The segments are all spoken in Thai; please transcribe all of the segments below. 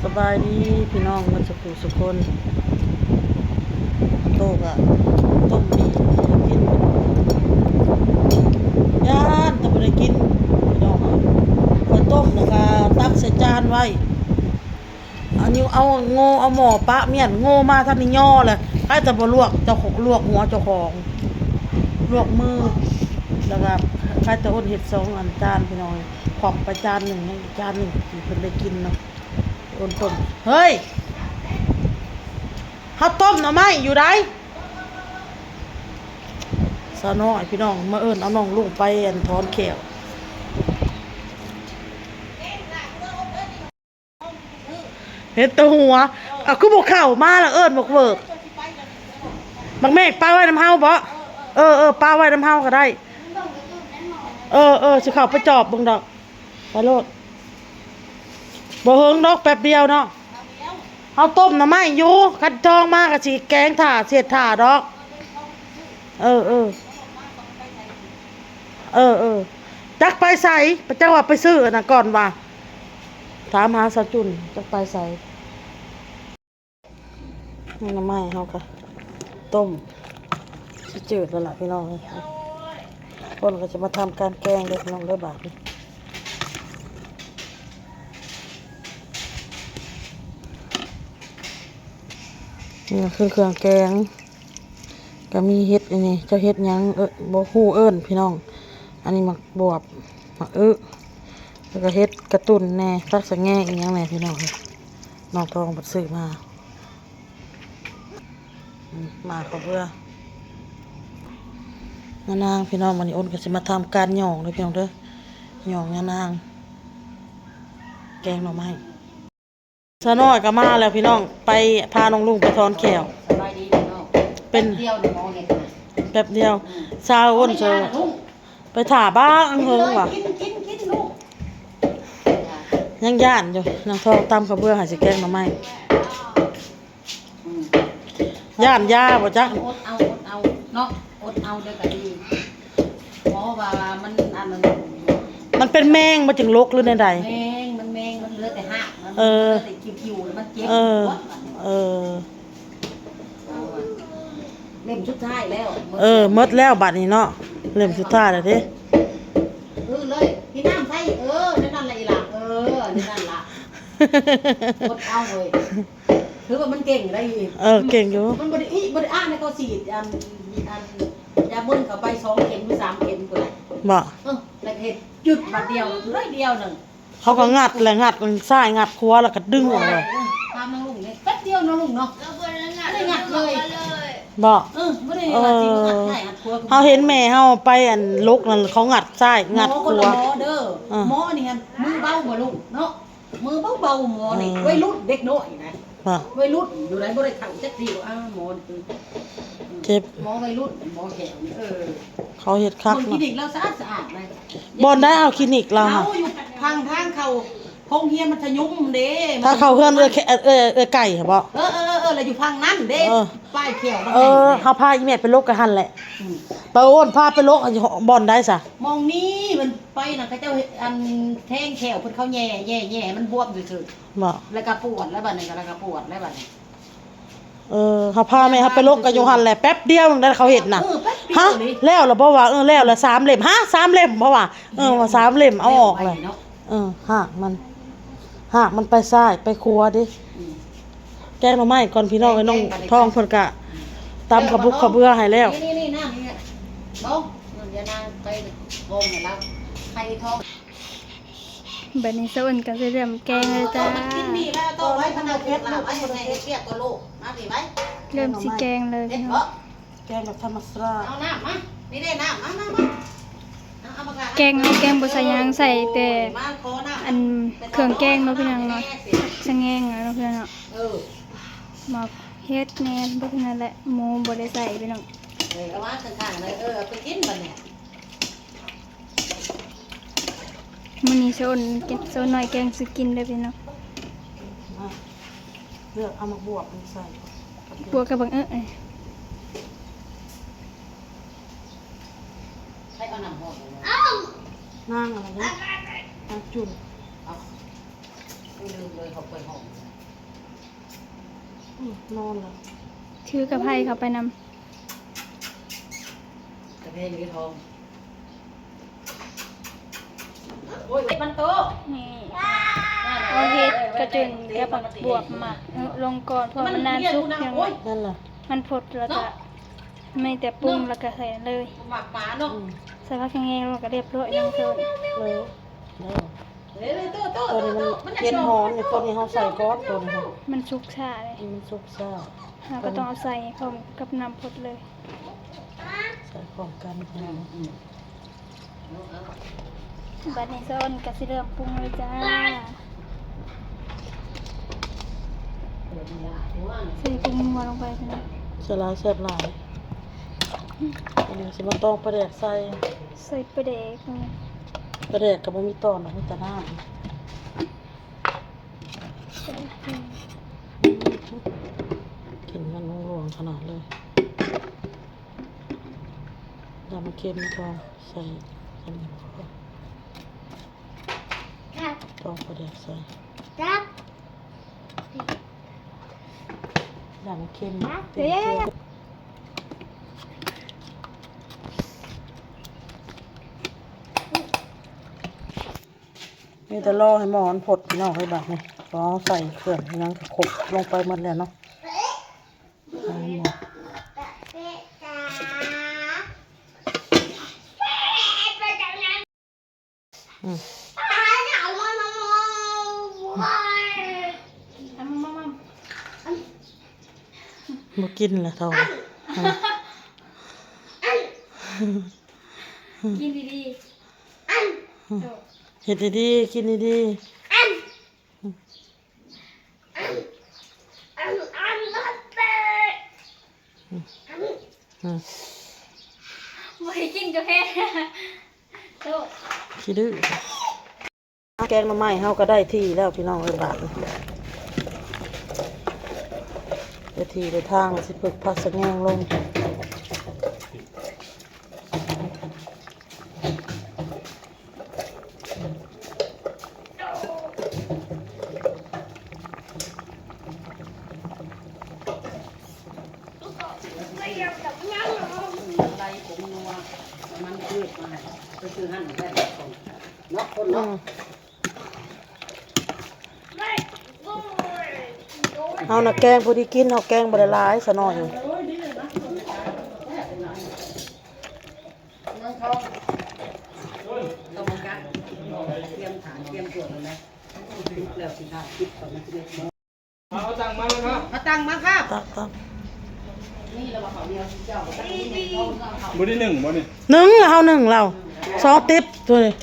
สบายดีพี่น้องมันสุขุสุคนโตกะต้มมีกินย่านแต่ไม่ได้กินพี่น้องพอต้มแล้วก็ตักใส่จานไว้อันนี้เอาโง่เอาหม้อปะเมียนโง่มาท่านนี่ย่อเลยใครจะมาลวกเจ้าของลวกหัวเจ้าของลวกมือแล้วก็ใครจะอ้นเห็ดสองอันจานพี่น้องขอบไปจานหนึ่งจานหนึ่งเพิ่นได้กินเนาะอ้นต้มเฮ้ยข้าวต้มหน่อไม้อยู่ไหนสาวน้อยพี่น้องมาเอิ้นเอาน้องลุงไปอันถอนแขวเฮ็ดตัวหัวอ่ะคือบ่เข้ามาแล้วเอิ้นบ่เวิร์กบักเมฆป้าไว้น้ำเฮาบ่ป้าไว้น้ำเฮาก็ได้สิเข้าไปจอบเบิ่งดอกไปโลดบ่เฮิงดอกแป๊บเดียวเนาะเฮาต้มหน่อไม้อยู่คันทองมาก็สิแกงถ่าเสียดถ่าดอกจักไปใส่พระเจ้าว่าไปซื้อน่ะก่อนว่าถามหาสาวจุนจักไปใส่หน่อไม้เฮาก็ต้มสิจืดแล้วล่ะพี่น้องคนก็จะมาทำการแกงเด้อพี่น้องเด้อบาดนี้นี่คือเครื่องแกงก็มีเฮ็ดอันนี้เจ้าเฮ็ดหยังบ่ฮู้เอิ้นพี่น้องอันนี้มักบวบมักแล้วก็เฮ็ดกระตุ้นแน่ทักษะแง่อีกอย่างแน่พี่น้องน้องทองบัดซื้อมาเขาเพื่อนางพี่น้องวันนี้อ้นก็สิมาทำการหย่องเลยพี่น้องเด้อหย่องนางแกงหน่อไม้สะน้อยก็มาแล้วพี่น้องไปพาน้องลุงไปถอนแขวเป็นเดียวในมองเห็ดแป๊บเดียวชาวอ้นเจอไปถ่าบ้างเฮิงว่ะยังย่านอยู่นางทองตำข้าวเบื่อหาสิแกงหน่อไม้ย่านย่าบ่จักอดเอาเนาะอดเอาเด้อก็ดีเพราะว่ามันอันนั้นมันเป็นแมงมาจึงลกหรือในใดแมงมันเหลือแต่หากมันเหลือแต่คิวๆแล้วมันเจ็บเล่มชุดท้ายแล้วหมดแล้วบัดนี้เนาะเล่มสุดท้ายแล้วเด้เลยพี่น้ำใส่นั่นละอีหล่ะนั่นละอดเอาเลยถือว่ามันเก่งได้เก่งอยู่มันบ่ได้อ่านในเขาฉีดอันยาเบิ้ลเข้าไป2 เข็มหรือ3 เข็มกูได้บ่แล้วเฮ็ดจุดบัดเดียวเลยเดียวนึงเขาก็งัดซ้ายงัดขวาแล้วก็ดึงออกเลยตามน้องลุงเนี่ยแป๊บเดียวน้องลุงเนาะไม่ได้งัดเลยบ่ไม่ได้งัดจริงงัดใช่งัดขวาเฮาเห็นแม่เฮาไปอันลกนั่นเขางัดซ้ายงัดขวาหมอเด้อหมอนี่ฮะมือเบาบ่ลุงเนาะมือเบาหมอนี่วัยรุ่นเด็กน้อยนะวัยรุ่นอยู่ไหนบ่ได้เข้าจักทีหมอเจ็บหมอวัยรุ่นหมอแขวนี่เขาเฮ็ดคักคลินิกเราสะอาดเลยบ่ได้เอาคลินิกเราค่ะอยู่ทางเขาพงเฮียนมัธยมเด้ถ้าเขาเฮือนไก่เหรอบ่แล้วอยู่พังนั้นเด้ป้ายเขียวเฮาพาอีแม่ไปโรคกะหั่นแหละไปโอนพาไปโรคบ่อนได้ซะมองนี้มันไปน่ะเขาเจ้าอันแทงแขวเพิ่นเขาแย่มันบวมซื่อๆบ่แล้วก็ปวดแล้วบัดนี้ก็แล้วก็ปวดแล้วบัดนี้เฮาพาแม่เฮาไปโรคกะอยู่หั่นแหละแป๊บเดียวนึงได้เขาเฮ็ดน่ะฮะแล้วล่ะบ่ว่าแล้วละ3 เล่มฮะ3 เล่มบ่ว่าว่า3 เล่มเอาออกเลยหากมันไปซ้ายไปขวาดิแกงหน่อไม้ก่อนพี่น้องไอ้น้องทองเพิ่นกะตำกับบุกกับเบื่อให้แล้วนี่น้ำนี่น้องเดี๋ยวนางไปบ่มให้เราไข่ทองบัดนี้สะอุ่นก็สิเริ่มแกงเลยจ้ากินมีแล้วต้องไว้พนักเพชรแล้วไว้ให้เปียกตัวลูกมาสิไว้เริ่มสิแกงเลยพี่น้องแกงแบบธรรมชาติเอาน้ำมานี่ได้น้ำมาแกงบ่ใส่หยังใส่แต่อันเครื่องแกงเนาะพี่น้องเนาะสะแงงเนาะพี่น้องเนาะหมักเฮ็ดแหน่พวกนั้นแหละหมูบ่ได้ใส่พี่น้องเอาว่าข้างๆเลยไปกินบัดเนี่ยมื้อนี้โซนน้อยแกงสิกินเด้อพี่น้องเลือกเอามาบวกใส่บวกกับบังให้เอาน้ำหอมนางอะไรนะนางจุน ลืมเลยเขาเปิดห้อง นอนแล้ว ถือกระไพเขาไปนำ กระเพงมีทองโอ้ยมันโต นี่เอาเฮ็ดกระจุนกับบักบวบหมักลงก่อนเพราะมันนานสุกยัง นั่นล่ะ มันพดแล้วก็ไม่แต่ปรุงแล้วก็ใส่เลย หมักหมาเนาะ ใส่ผักแห้งแล้วก็เรียบร้อยน้ำเพิ่น เลยเลยโต ตัวนี้มันเย็นหอนนี่ตัวนี้เฮาใส่ก้อนตัวนี้ค่ะ มันสุกช้าเลย มันสุกซ่า เราก็ต้องเอาใส่พร้อมกับน้ำพดเลย ใส่พร้อมกันค่ะ บัดนี้ซ้อนก็สิเริ่มปรุงเลยจ้าใส่ปรุงนัวลงไปเพิ่น สลายแซ่บหลายอันนี้สิมาต้องปลาแดกใส่ ใส่ปลาแดกลง ปลาแดกก็บ่มีตอนหรอกมีแต่น้ำ ใส่เพิ่น กินมันหลวงขนาดเลยยำมันเค็มนะทองใส่อันนี้พอต้องปลาแดกใส่ยำมันเค็มเต็มที่มีแต่รอให้หมอนผดพี่น้องให้บัดนี่พอใส่เครื่องยังขบลงไปหมดแล้วเนาะใส่หมดอืมบ่กินแหละเท่ากินดี เฮ็ดดีๆกินดีๆบ่ให้กินกาแฟโต ขี้ดื้อแกงหน่อไม้เฮาก็ได้ที่แล้วพี่น้องเอ้ยบาดนี้ได้ที่ได้ทางสิฝึกพักสะแงงลงอะไรผมนัวมันพืชมาไปซื้อหั่นแค่คนเนาะคนเนาะ เอาน่ะแกงพอดีกินเอาแกงบ่ได้หลายซะหน่อย น้องทองต้องมากัดเตรียมฐานเตรียมตัวแล้วนะคิดแล้วสิได้คิดก่อนมันจะได้เอาตังมาเลยครับ มาตังมาครับ ตัก นี่เราบอกเขาเดียวเจ้าตั้งนี่เขา บ่ได้หนึ่งบ่นี่ ๆหนึ่งเอาหนึ่งเราซอติ๊บตัวนี้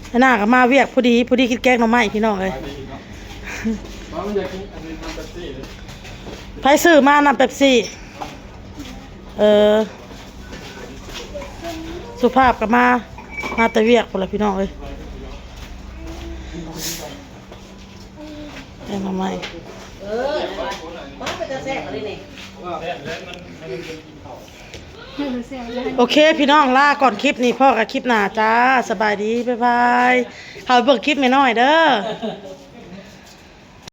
ไอ้หน้าก็มาเวียกพอดีกินแกงหน่อไม้พี่น้องเอ้ย ไปดีครับเพราะมันอยากกินอันนี้ทำเป๊ปซี่เลย ไผซื้อมานำเป๊ปซี่สุภาพก็มาแต่เวียกพุ่นล่ะพี่น้องเอ้ยแกงหน่อไม้ มันเป็นจะแซ่บอะไรนี่ ว่าแล้วมันเป็นกินข้าว เสียงเลย โอเคพี่น้องลาก่อนคลิปนี้พ่อกับคลิปหน้าจ้าสบายดีบ๊ายบายเอาเบิ่งคลิปแม่น้อยเด้อ